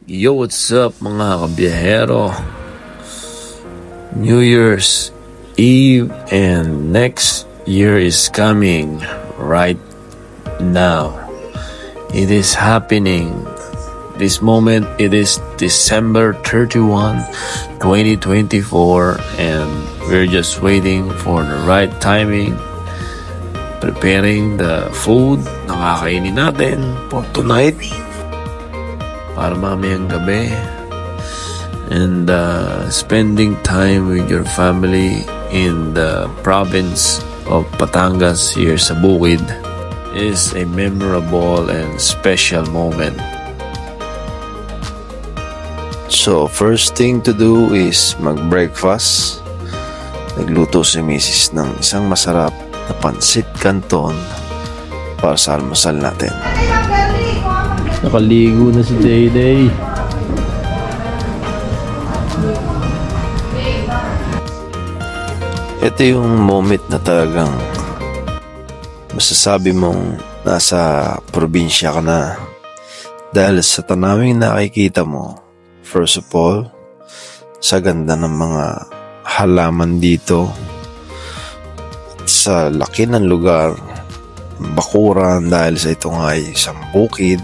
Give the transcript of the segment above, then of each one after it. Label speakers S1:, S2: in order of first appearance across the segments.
S1: Yo, what's up mga kabiyahero? New Year's Eve and next year is coming right now. It is happening. This moment, it is December 31, 2024 and we're just waiting for the right timing, preparing the food na kakainin natin for tonight para mamayang gabi, and spending time with your family in the province of Batangas here sa Bukid is a memorable and special moment. So first thing to do is mag-breakfast. Nagluto si Mrs. ng isang masarap na pansit canton para sa almusal natin. Nakaligo na si Day-Day. Ito yung moment na talagang masasabi mong nasa probinsya ka na dahil sa tanawing nakikita mo. First of all, sa ganda ng mga halaman dito, sa laki ng lugar, bakuran dahil sa ito nga ay isang bukid.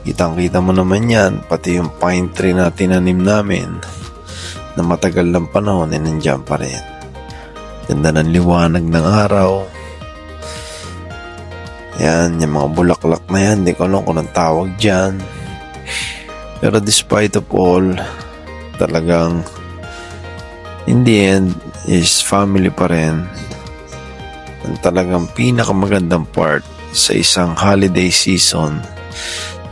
S1: Kitang-kita mo naman yan, pati yung pine tree na tinanim namin na matagal ng panahon ay nandiyan pa rin. Ganda ng liwanag ng araw. Yan, yung mga bulaklak na yan, di ko alam kung anong tawag dyan. Pero despite of all, talagang in the end is family pa rin. Ang talagang pinakamagandang part sa isang holiday season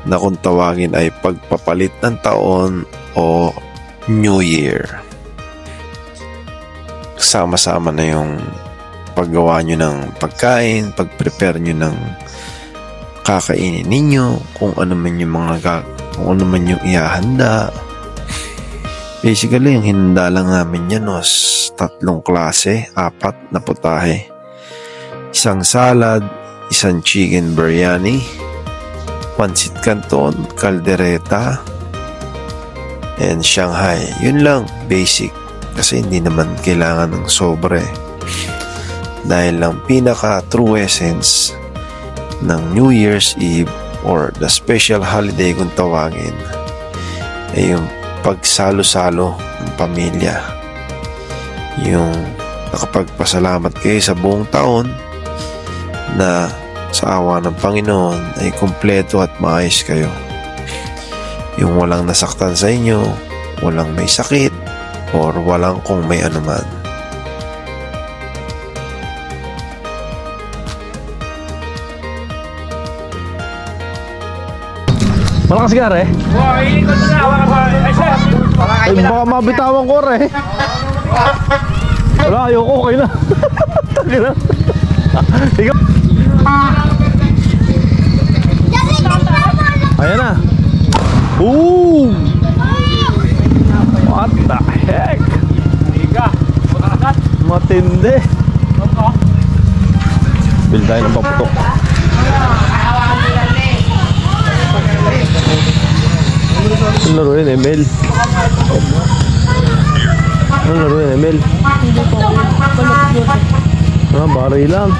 S1: na kung tawagin ay pagpapalit ng taon o New Year. Sama-sama na yung paggawa nyo ng pagkain, pag-prepare nyo ng kakainin ninyo, kung ano man yung ihahanda. Basically, yung hinanda lang namin yan was 3 klase, 4 na putahe. Isang salad, isang chicken biryani, pansit canton, caldereta, and Shanghai. Yun lang, basic. Kasi hindi naman kailangan ng sobre. Dahil lang pinaka true essence ng New Year's Eve or the special holiday kung tawagin ay yung pagsalo-salo ng pamilya. Yung nakapagpasalamat kayo sa buong taon na sa awa ng Panginoon ay kumpleto at maayos kayo. Yung walang nasaktan sa inyo, walang may sakit, or walang kung may anuman.
S2: Malakas ka re? Ay, baka mabitawan ko re. Wala, ayoko, okay na. Okay na. Ikaw. Ayan na. Ooh! What the heck? Matindi. Bili tayo ng paputok. Ano laro yun, Emel? Ano laro yun, Emel? Bari lang.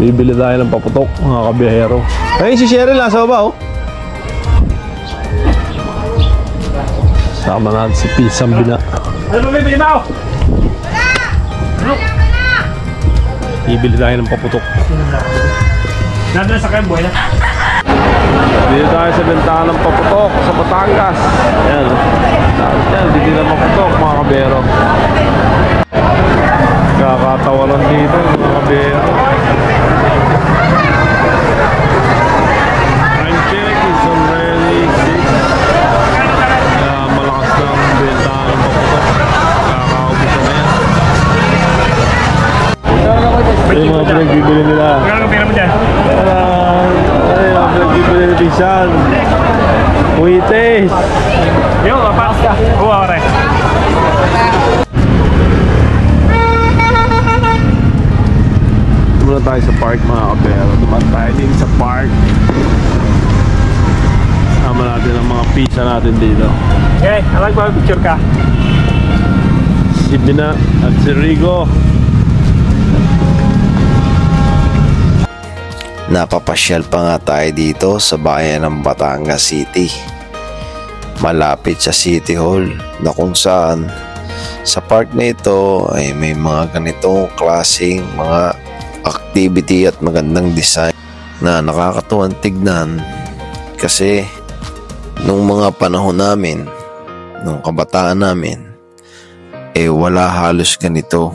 S2: Bibili tayo ng paputok, mga kabiyahero. Ayun si Cheryl, nasa baba, oh. Sama natin si Pisang Bina.
S3: Ano ba bibili mo?
S2: Bibili tayo ng paputok.
S3: Nandun sa kayo, buhay na.
S2: Dito tayo sa bentahan ng paputok sa Batangas. Ayan, oh. Dito na paputok, mga kabiyahero. Kakatawa lang dito, mga kabiyahero. Time check is already 6. Kaya malakas lang bentahan ng paputok. Kakaubos na yan. Ito yung mga pinagbibili nila.
S3: Magkano ang pera mo dyan?
S2: Ay, mga pinagbibili nila Pisan. Huites.
S3: Yo, papas ka. Buwa ko rin.
S2: muna tayo sa park mga kapero. Dumaan tayo din sa park. Sama natin ang mga pizza natin dito.
S3: Okay, alam ko picture ka.
S2: Si Bina at si Rigo.
S1: Napapasyal pa nga tayo dito sa bayan ng Batangas City. Malapit sa City Hall na kung saan sa park na ito ay may mga ganitong klaseng mga activity at magandang design na nakakatuwang tignan kasi nung mga panahon namin, nung kabataan namin, wala halos ganito.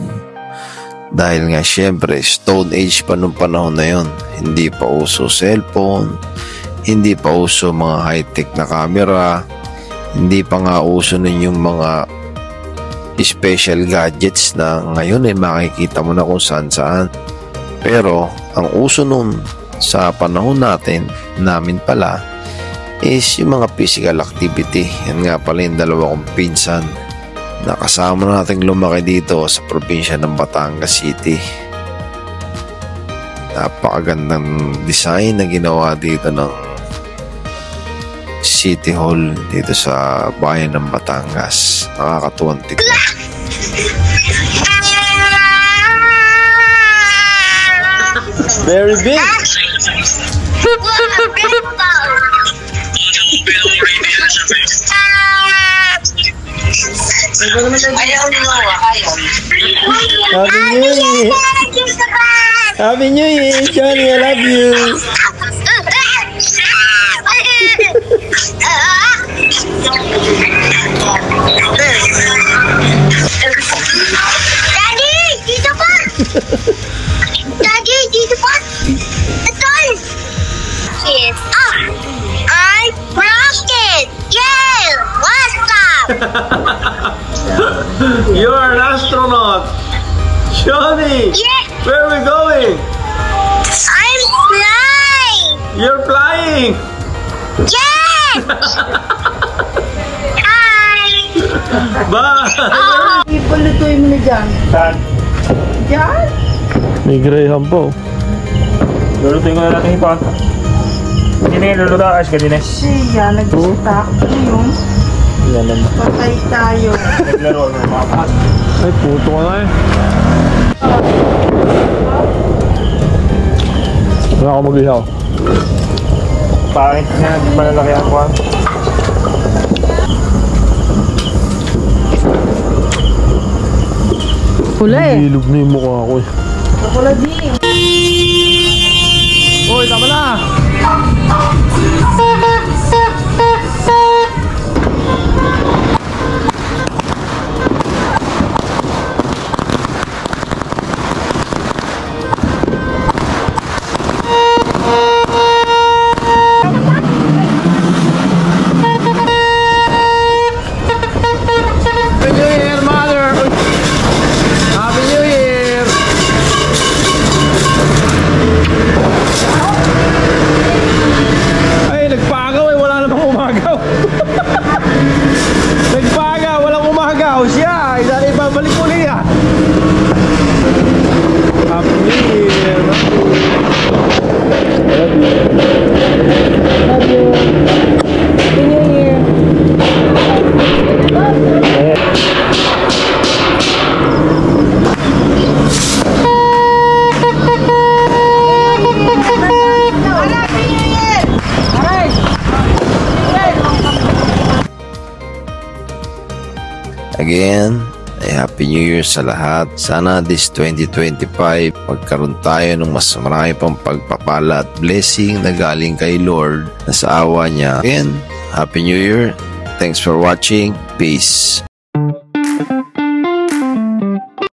S1: Dahil nga syempre Stone Age pa nung panahon na yon. Hindi pa uso cellphone, hindi pa uso mga high-tech na camera, hindi pa nga uso nun yung mga special gadgets na ngayon makikita mo na kung saan. Pero ang uso nun sa panahon namin pala is yung mga physical activity. Yan nga pala yung dalawa kong pinsan na kasama nating lumaki dito sa probinsya ng Batangas City. Napakagandang design na ginawa dito ng City Hall dito sa bayan ng Batangas. Nakakatuwang tignan.
S2: Very big.
S4: Happy New Year! Happy New Year, Johnny, I love you!
S5: Daddy, dito pa! Daddy, dito pa! Ito! Yes. I broke it! Yeah! What's up?
S2: You are an astronaut. Johnny,
S5: Yeah!
S2: where are we going?
S5: I'm flying!
S2: You're flying.
S5: Yes! Hi!
S2: Bye.
S4: Ipulutuin mo na dyan.
S3: Saan?
S4: Dyan?
S2: May Graham po.
S3: Lulutuin ko na natin ito. Hindi na yung luluto. Ayos ka din eh.
S4: Siya, nag-stack yung
S3: Yan lang.
S4: patay tayo.
S3: Naglaro ng mga pat.
S2: Ay, puto ka na eh. Wala ako mag-ihaw.
S3: Pangit na. Di malalaki ako ah.
S4: Pula eh.
S2: Ilog na yung mukha ko eh.
S4: Pula din.
S2: Uy, tama na! Happy New Year, Mother! Happy New Year! Ay, nagpagaw eh, wala namang umagaw. Nagpagaw, walang umagaw. Siya, ibabalik mo niya. Happy New Year!
S1: Again, Happy New Year sa lahat. Sana this 2025 magkaroon tayo ng mas marami pang pagpapala at blessing na galing kay Lord na sa awa niya. Again, Happy New Year. Thanks for watching. Peace.